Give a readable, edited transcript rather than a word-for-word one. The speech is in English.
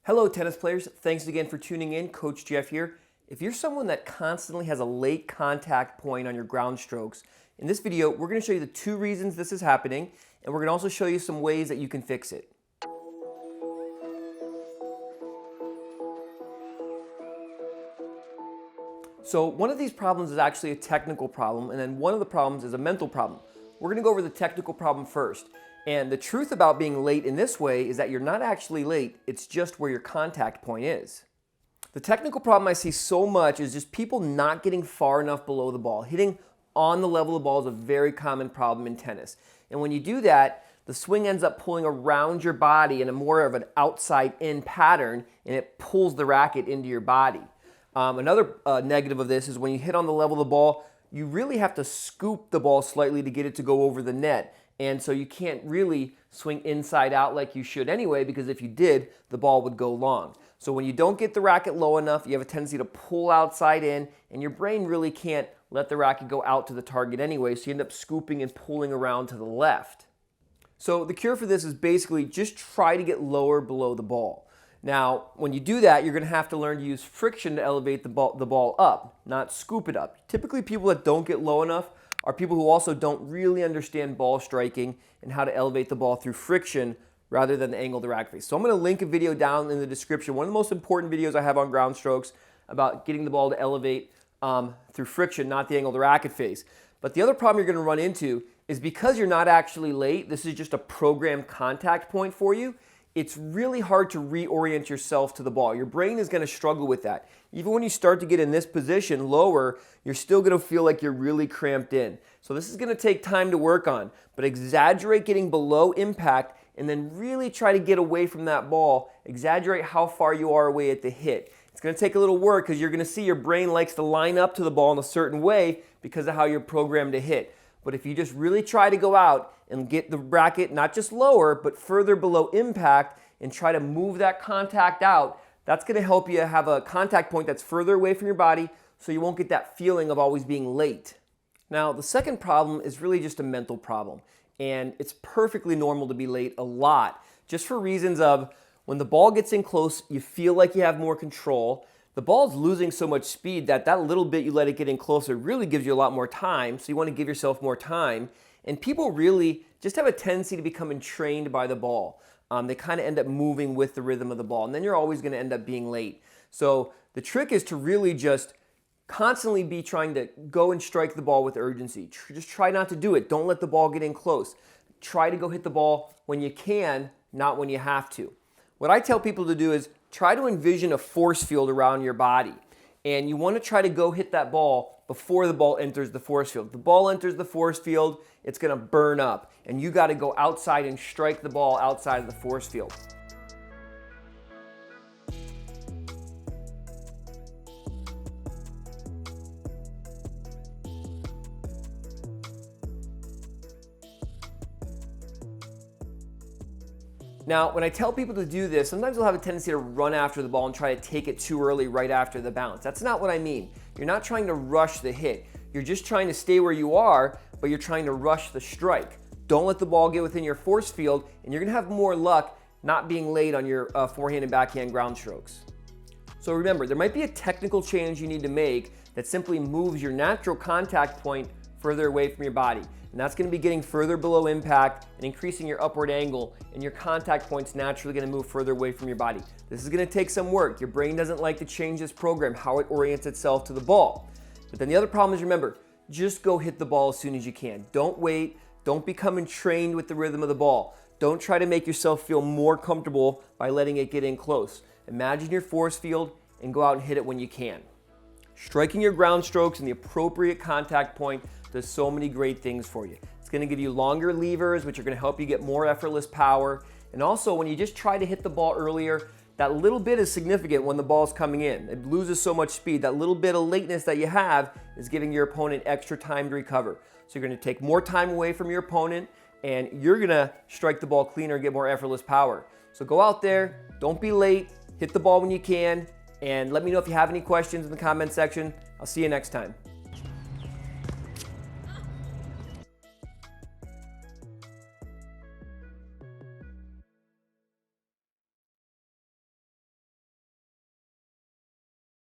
Hello tennis players, thanks again for tuning in. Coach Jeff here. If you're someone that constantly has a late contact point on your ground strokes, in this video we're going to show you the 2 reasons this is happening, and we're going to also show you some ways that you can fix it. So one of these problems is actually a technical problem, and then one of the problems is a mental problem. We're going to go over the technical problem first. And the truth about being late in this way is that you're not actually late, it's just where your contact point is. The technical problem I see so much is just people not getting far enough below the ball. Hitting on the level of the ball is a very common problem in tennis. And when you do that, the swing ends up pulling around your body in a more of an outside-in pattern, and it pulls the racket into your body. Another negative of this is when you hit on the level of the ball, you really have to scoop the ball slightly to get it to go over the net. And so you can't really swing inside out like you should anyway, because if you did, the ball would go long. So when you don't get the racket low enough, you have a tendency to pull outside in, and your brain really can't let the racket go out to the target anyway, so you end up scooping and pulling around to the left. So the cure for this is basically just try to get lower below the ball. Now, when you do that, you're going to have to learn to use friction to elevate the ball up, not scoop it up. Typically, people that don't get low enough are people who also don't really understand ball striking and how to elevate the ball through friction rather than the angle of the racket face. So I'm going to link a video down in the description, one of the most important videos I have on ground strokes about getting the ball to elevate through friction, not the angle of the racket face. But the other problem you're going to run into is because you're not actually late, this is just a programmed contact point for you, it's really hard to reorient yourself to the ball. Your brain is going to struggle with that. Even when you start to get in this position lower, you're still going to feel like you're really cramped in. So this is going to take time to work on, but exaggerate getting below impact and then really try to get away from that ball. Exaggerate how far you are away at the hit. It's going to take a little work because you're going to see your brain likes to line up to the ball in a certain way because of how you're programmed to hit. But if you just really try to go out and get the racket not just lower, but further below impact and try to move that contact out, that's going to help you have a contact point that's further away from your body so you won't get that feeling of always being late. Now, the second problem is really just a mental problem. And it's perfectly normal to be late a lot, just for reasons of when the ball gets in close, you feel like you have more control. The ball's losing so much speed that little bit you let it get in closer really gives you a lot more time, so you want to give yourself more time. And people really just have a tendency to become entrained by the ball. They kind of end up moving with the rhythm of the ball, and then you're always going to end up being late. So the trick is to really just constantly be trying to go and strike the ball with urgency. Just try not to do it. Don't let the ball get in close. Try to go hit the ball when you can, not when you have to. What I tell people to do is try to envision a force field around your body. And you want to try to go hit that ball before the ball enters the force field. The ball enters the force field, it's going to burn up. And you got to go outside and strike the ball outside of the force field. Now, when I tell people to do this, sometimes they'll have a tendency to run after the ball and try to take it too early right after the bounce. That's not what I mean. You're not trying to rush the hit. You're just trying to stay where you are, but you're trying to rush the strike. Don't let the ball get within your force field, and you're going to have more luck not being late on your forehand and backhand ground strokes. So remember, there might be a technical change you need to make that simply moves your natural contact point further away from your body. And that's going to be getting further below impact and increasing your upward angle, and your contact point's naturally going to move further away from your body. This is going to take some work. Your brain doesn't like to change this program, how it orients itself to the ball. But then the other problem is, remember, just go hit the ball as soon as you can. Don't wait. Don't become entrained with the rhythm of the ball. Don't try to make yourself feel more comfortable by letting it get in close. Imagine your force field and go out and hit it when you can. Striking your ground strokes in the appropriate contact point does so many great things for you. It's going to give you longer levers, which are going to help you get more effortless power. And also, when you just try to hit the ball earlier, that little bit is significant when the ball's coming in. It loses so much speed. That little bit of lateness that you have is giving your opponent extra time to recover. So you're going to take more time away from your opponent, and you're going to strike the ball cleaner and get more effortless power. So go out there, don't be late, hit the ball when you can, and let me know if you have any questions in the comment section. I'll see you next time.